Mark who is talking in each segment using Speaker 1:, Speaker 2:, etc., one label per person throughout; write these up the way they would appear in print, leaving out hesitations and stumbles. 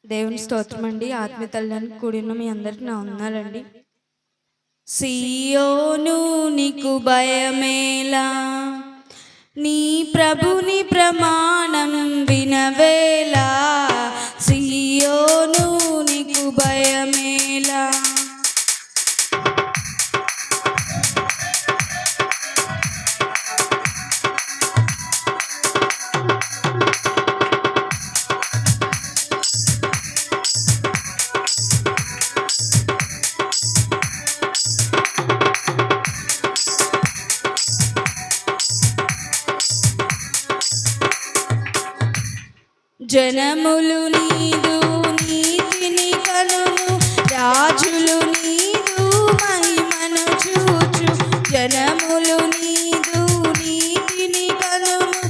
Speaker 1: దేవుని స్తోత్రం అండి. ఆత్మీయ తల్లిని కూడిన మీ అందరికి నా వందనాలండి. సియోను నీకు భయమేలా, నీ ప్రభుని ప్రమాణం వినవేలా. సియోను నీకు భయమేలా, జనములు నీదు నీతిని కనును, రాజులు నీదు మహిమను చూచు. జనములు నీదు నీతిని కనును,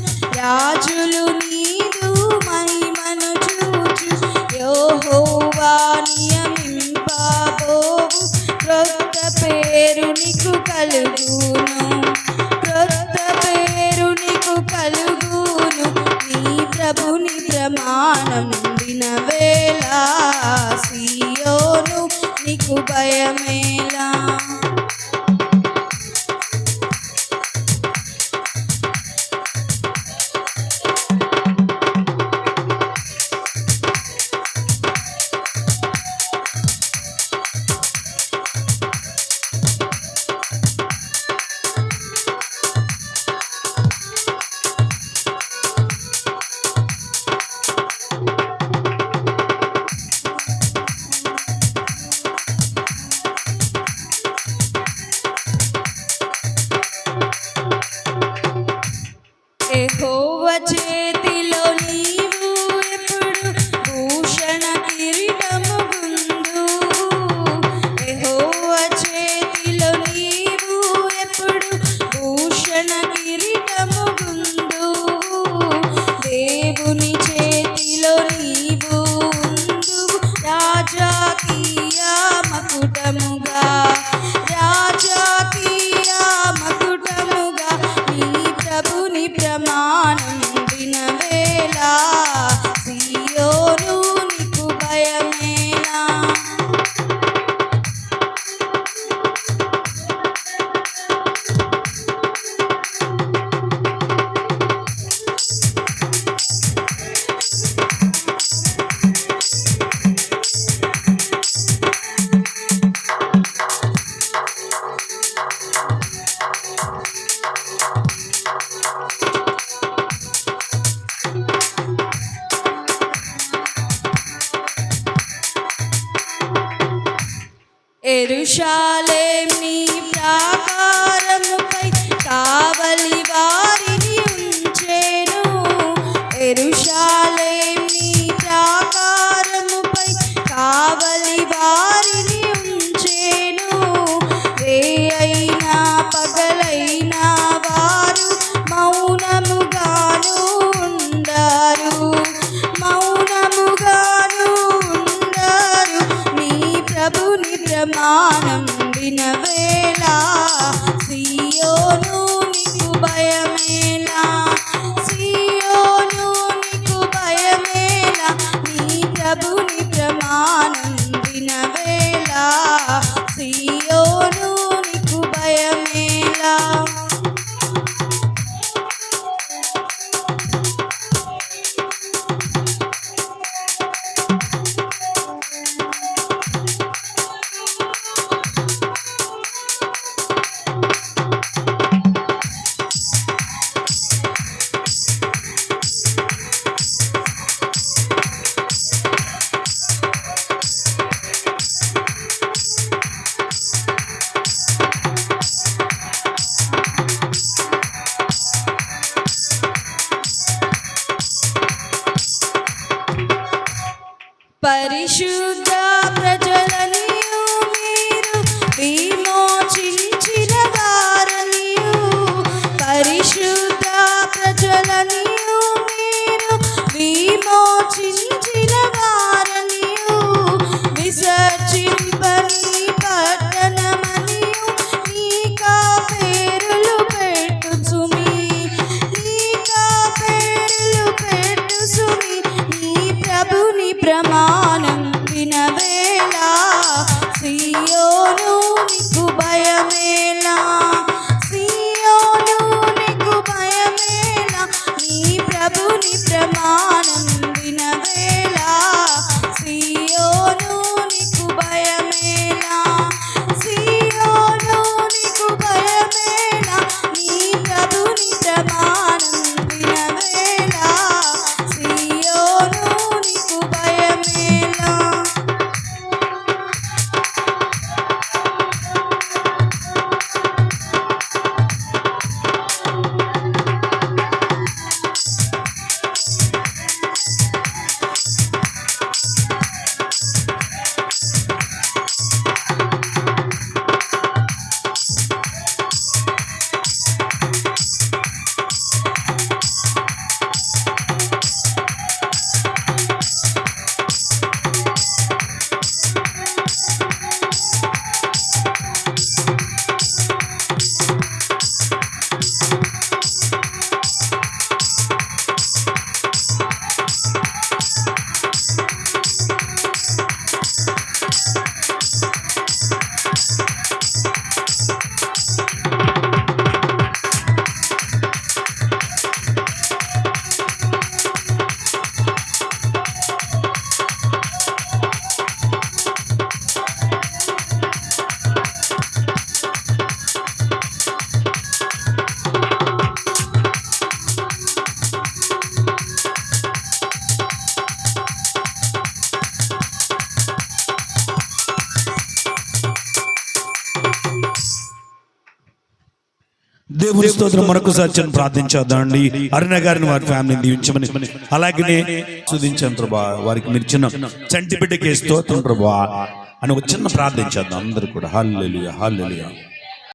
Speaker 1: రాజులు నీదు మహిమను చూచు. యెహోవా నియమింపబోవు క్రొత్త పేరు నీకు కలుగును, క్రొత్త పేరు నీకు కలుగును. నీ ప్రభుని ప్రమాణం వినవేలా, సియోను నీకు భయమేలా. యెహోవా చేతిలో నీవు ఎప్పుడు భూషణ కిరీటము గుండు. యెహోవా చేతిలో నీవు ఎప్పుడు భూషణ కిరీటము గుండు. దేవుని చేతిలో నీవు ఉందువు రాజకీయ మకుటముగా, రాజకీయ మకుటముగా. నీ ప్రభుని ప్రమాణం వినవేలా, సియోను నీకు భయమేలా. యెరూషలేం నీ ప్రాకారముపై కావలి వారిని ఉంచెను. యెరూషలేం నీ ప్రాకారముపై కావలి వారిని ఉంచెను. రేయైనా పగలైనా వారు మౌనముగాను ఉండారు, మౌనముగాను ఉండారు. నీ ప్రభుని ప్రమాణం వినవేలా, సియోను నీకు భయమేలా, సియోను నీకు భయమేలా. నీ ప్రభుని ప్రమాణం వినవేలా, సియోను నీకు భయమేలా. పరిశుద్ధ ప్రజలనియు మీరు విమోచించిన వారనియు, పరిశుద్ధ ప్రజలనియు మీరు విమోచించిన వారనియు. విసర్జింపని పట్టణమనియు నీకా పేరులు పెట్టుచుమి, నీకా పేరులు పెట్టుచుమి. నీ ప్రభుని ప్రమాణ
Speaker 2: దేవుని స్తోత్రం. మరొకసారి చిన్న ప్రార్థించేద్దామండి. అరుణ గారిని వారి ఫ్యామిలీని దీవించమని, అలాగనే స్తుతించాను ప్రభా. వారికి మీరు చిన్న చంటి బిడ్డకి స్తోత్రం ప్రభా అని ఒక చిన్న ప్రార్థించేద్దాం అందరూ కూడా. హల్లెలూయా, హల్లెలూయా.